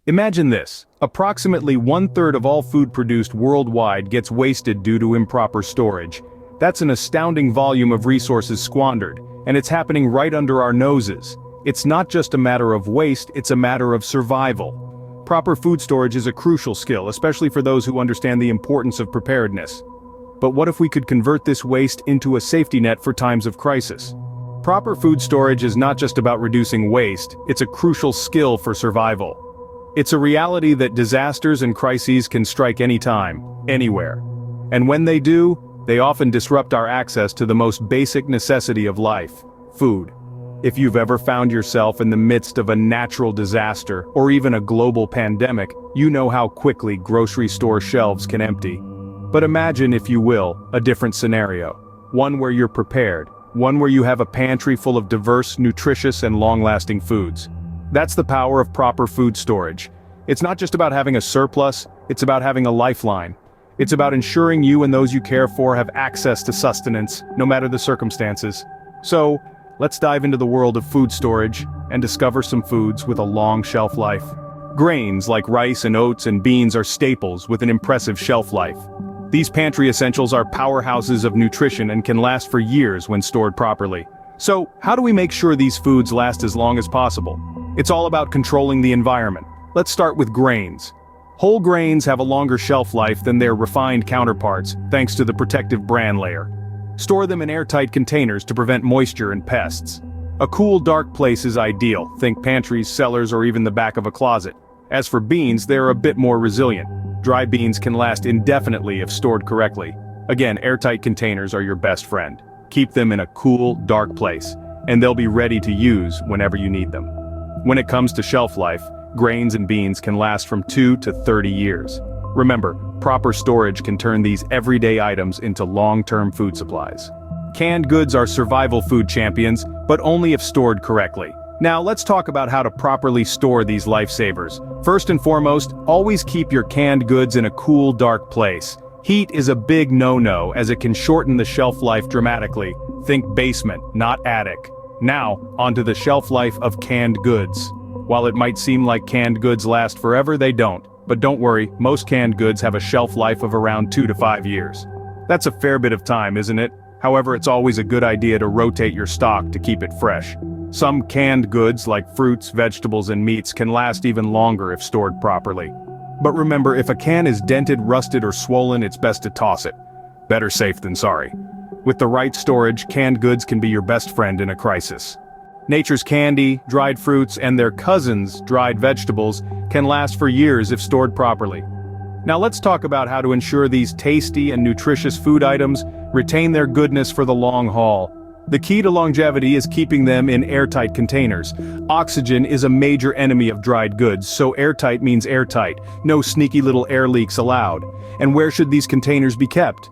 Imagine this: approximately 1/3 of all food produced worldwide gets wasted due to improper storage. That's an astounding volume of resources squandered, and it's happening right under our noses. It's not just a matter of waste, it's a matter of survival. Proper food storage is a crucial skill, especially for those who understand the importance of preparedness. But what if we could convert this waste into a safety net for times of crisis? Proper food storage is not just about reducing waste, it's a crucial skill for survival. It's a reality that disasters and crises can strike anytime, anywhere. And when they do, they often disrupt our access to the most basic necessity of life: food. If you've ever found yourself in the midst of a natural disaster, or even a global pandemic, you know how quickly grocery store shelves can empty. But imagine, if you will, a different scenario. One where you're prepared. One where you have a pantry full of diverse, nutritious, and long-lasting foods. That's the power of proper food storage. It's not just about having a surplus, it's about having a lifeline. It's about ensuring you and those you care for have access to sustenance, no matter the circumstances. So, let's dive into the world of food storage and discover some foods with a long shelf life. Grains like rice and oats and beans are staples with an impressive shelf life. These pantry essentials are powerhouses of nutrition and can last for years when stored properly. So, how do we make sure these foods last as long as possible? It's all about controlling the environment. Let's start with grains. Whole grains have a longer shelf life than their refined counterparts, thanks to the protective bran layer. Store them in airtight containers to prevent moisture and pests. A cool, dark place is ideal. Think pantries, cellars, or even the back of a closet. As for beans, they're a bit more resilient. Dry beans can last indefinitely if stored correctly. Again, airtight containers are your best friend. Keep them in a cool, dark place, and they'll be ready to use whenever you need them. When it comes to shelf life, grains and beans can last from 2 to 30 years. Remember, proper storage can turn these everyday items into long-term food supplies. Canned goods are survival food champions, but only if stored correctly. Now let's talk about how to properly store these lifesavers. First and foremost, always keep your canned goods in a cool, dark place. Heat is a big no-no, as it can shorten the shelf life dramatically. Think basement, not attic. Now, onto the shelf life of canned goods. While it might seem like canned goods last forever, they don't. But don't worry, most canned goods have a shelf life of around 2 to 5 years. That's a fair bit of time, isn't it? However, it's always a good idea to rotate your stock to keep it fresh. Some canned goods, like fruits, vegetables, and meats, can last even longer if stored properly. But remember, if a can is dented, rusted, or swollen, it's best to toss it. Better safe than sorry. With the right storage, canned goods can be your best friend in a crisis. Nature's candy, dried fruits, and their cousins, dried vegetables, can last for years if stored properly. Now let's talk about how to ensure these tasty and nutritious food items retain their goodness for the long haul. The key to longevity is keeping them in airtight containers. Oxygen is a major enemy of dried goods, so airtight means airtight. No sneaky little air leaks allowed. And where should these containers be kept?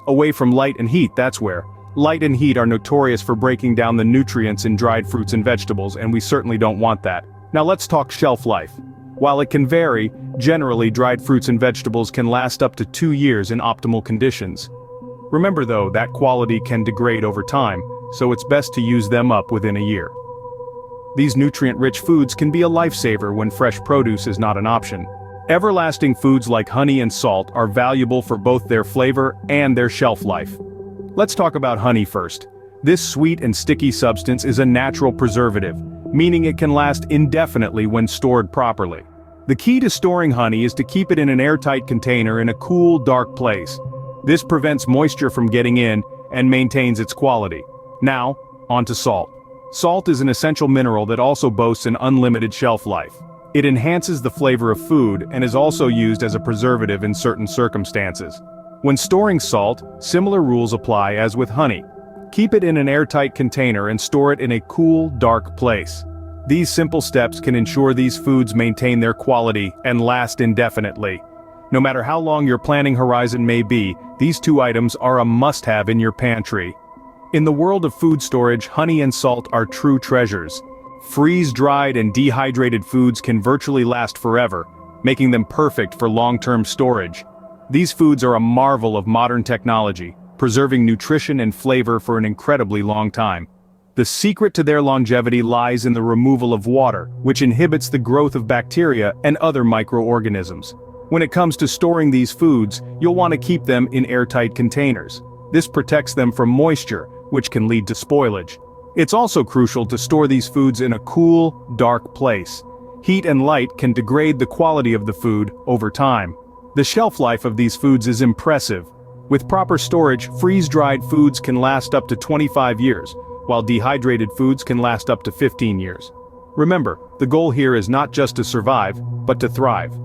Away from light and heat, that's where. Light and heat are notorious for breaking down the nutrients in dried fruits and vegetables, and we certainly don't want that. Now let's talk shelf life. While it can vary, generally dried fruits and vegetables can last up to 2 years in optimal conditions. Remember though, that quality can degrade over time, so it's best to use them up within a year. These nutrient-rich foods can be a lifesaver when fresh produce is not an option. Everlasting foods like honey and salt are valuable for both their flavor and their shelf life. Let's talk about honey first. This sweet and sticky substance is a natural preservative, meaning it can last indefinitely when stored properly. The key to storing honey is to keep it in an airtight container in a cool, dark place. This prevents moisture from getting in and maintains its quality. Now, onto salt. Salt is an essential mineral that also boasts an unlimited shelf life. It enhances the flavor of food and is also used as a preservative in certain circumstances. When storing salt, similar rules apply as with honey. Keep it in an airtight container and store it in a cool, dark place. These simple steps can ensure these foods maintain their quality and last indefinitely. No matter how long your planning horizon may be, these 2 items are a must-have in your pantry. In the world of food storage, honey and salt are true treasures. Freeze-dried and dehydrated foods can virtually last forever, making them perfect for long-term storage. These foods are a marvel of modern technology, preserving nutrition and flavor for an incredibly long time. The secret to their longevity lies in the removal of water, which inhibits the growth of bacteria and other microorganisms. When it comes to storing these foods, you'll want to keep them in airtight containers. This protects them from moisture, which can lead to spoilage. It's also crucial to store these foods in a cool, dark place. Heat and light can degrade the quality of the food over time. The shelf life of these foods is impressive. With proper storage, freeze-dried foods can last up to 25 years, while dehydrated foods can last up to 15 years. Remember, the goal here is not just to survive, but to thrive.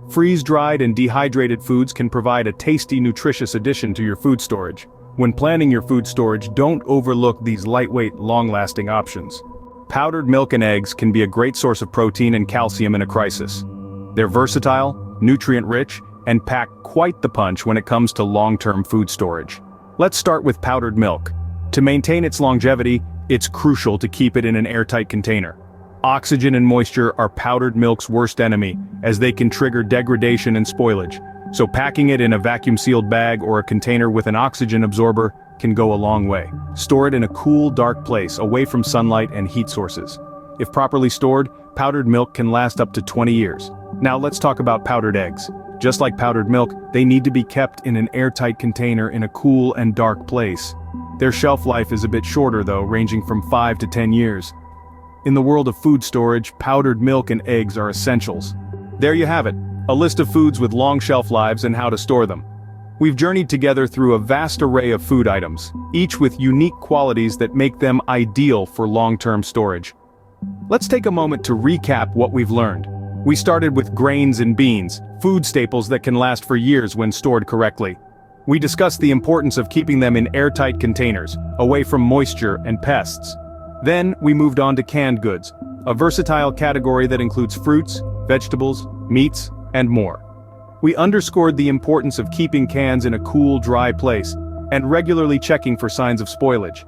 Freeze-dried and dehydrated foods can provide a tasty, nutritious addition to your food storage. When planning your food storage, don't overlook these lightweight, long-lasting options. Powdered milk and eggs can be a great source of protein and calcium in a crisis. They're versatile, nutrient-rich, and pack quite the punch when it comes to long-term food storage. Let's start with powdered milk. To maintain its longevity, it's crucial to keep it in an airtight container. Oxygen and moisture are powdered milk's worst enemy, as they can trigger degradation and spoilage. So packing it in a vacuum-sealed bag or a container with an oxygen absorber can go a long way. Store it in a cool, dark place, away from sunlight and heat sources. If properly stored, powdered milk can last up to 20 years. Now let's talk about powdered eggs. Just like powdered milk, they need to be kept in an airtight container in a cool and dark place. Their shelf life is a bit shorter though, ranging from 5 to 10 years. In the world of food storage, powdered milk and eggs are essentials. There you have it, a list of foods with long shelf lives and how to store them. We've journeyed together through a vast array of food items, each with unique qualities that make them ideal for long-term storage. Let's take a moment to recap what we've learned. We started with grains and beans, food staples that can last for years when stored correctly. We discussed the importance of keeping them in airtight containers, away from moisture and pests. Then, we moved on to canned goods, a versatile category that includes fruits, vegetables, meats, and more. We underscored the importance of keeping cans in a cool, dry place, and regularly checking for signs of spoilage.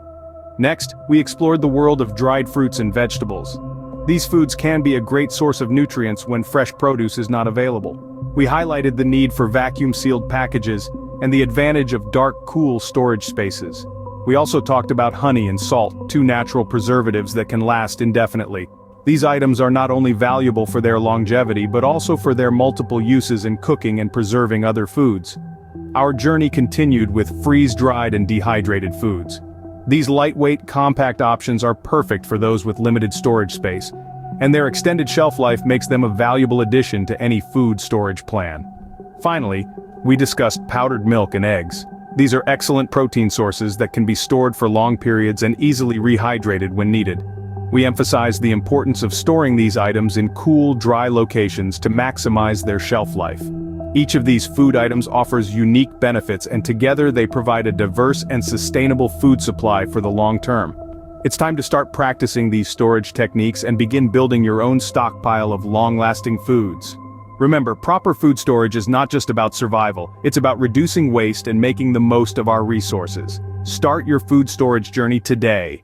Next, we explored the world of dried fruits and vegetables. These foods can be a great source of nutrients when fresh produce is not available. We highlighted the need for vacuum-sealed packages and the advantage of dark, cool storage spaces. We also talked about honey and salt, two natural preservatives that can last indefinitely. These items are not only valuable for their longevity but also for their multiple uses in cooking and preserving other foods. Our journey continued with freeze-dried and dehydrated foods. These lightweight, compact options are perfect for those with limited storage space, and their extended shelf life makes them a valuable addition to any food storage plan. Finally, we discussed powdered milk and eggs. These are excellent protein sources that can be stored for long periods and easily rehydrated when needed. We emphasized the importance of storing these items in cool, dry locations to maximize their shelf life. Each of these food items offers unique benefits, and together they provide a diverse and sustainable food supply for the long term. It's time to start practicing these storage techniques and begin building your own stockpile of long-lasting foods. Remember, proper food storage is not just about survival, it's about reducing waste and making the most of our resources. Start your food storage journey today.